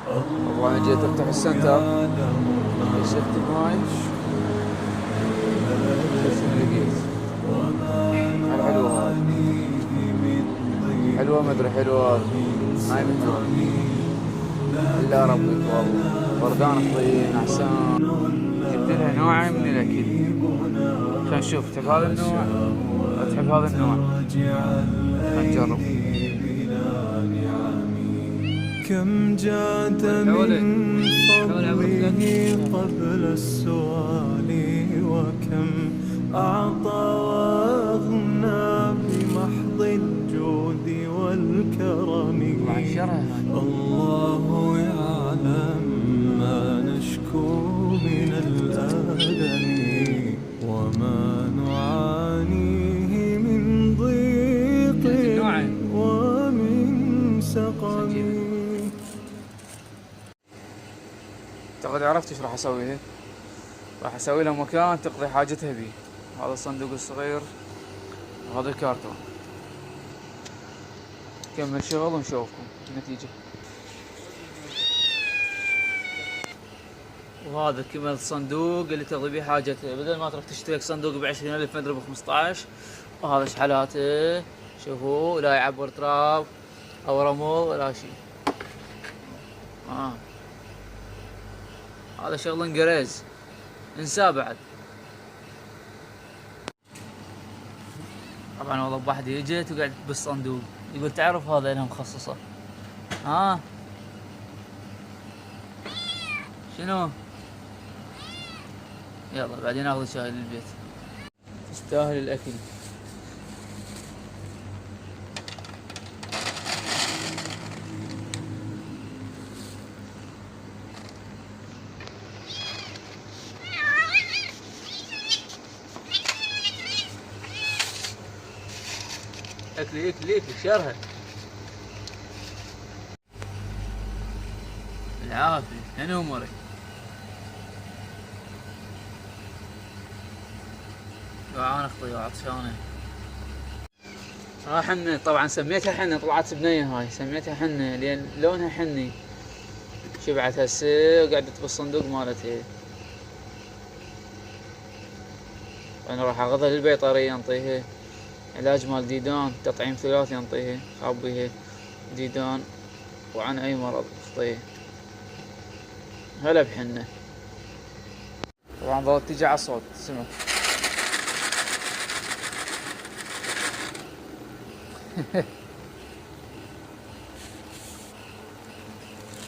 طبعا جيت افتح السنتر، شفت الماي، شوف شنو لقيت. حلوة هذه، حلوة ما ادري حلوة هذه، هاي من نوع. الا ربك والله، وردان طين احسان. جبت لها نوعين من الاكل عشان نشوف تحب هذا النوع ولا تحب هذا النوع. خلينا نجرب. كم جاد من فضله قبل السؤال، وكم أعطى وأغنى بمحض الجود والكرم. الله يعلم ما نشكو من الألم، وما نعانيه من ضيق ومن سقم. اعتقد عرفت ايش راح اسوي له. راح اسوي له مكان تقضي حاجتها بيه. هذا الصندوق الصغير وهذا الكرتون. كمل شغل ونشوفكم النتيجة. وهذا كمل الصندوق اللي تقضي بيه حاجتها، بدل ما تروح تشتري صندوق ب20,000 مدري ب15. وهذا شحلاته، شوفوا لا يعبر تراب او رمل ولا شيء. هذا شغل انجريز انساه بعد. طبعا والله بواحد اجت وقعدت بالصندوق يقول تعرف هذا لها مخصصة. شنو؟ يلا بعدين اخذ شاي للبيت. تستاهل الاكل. اكلي اكلي اكلي شرها بالعافية. هنا امورك. جوعان اخطي وعطشانة. حنة، طبعا سميتها حنة، طلعت بنية هاي، سميتها حنة لان لونها حني. شبعت هسه وقعدت بالصندوق مالتها. انا راح اخذها للبيطرية انطيها علاج مال ديدان، تطعيم ثلاثي انطيها، خابيها ديدان وعن اي مرض اخطيه. هلا بحنة. طبعا ظلت تجي على الصوت سمع.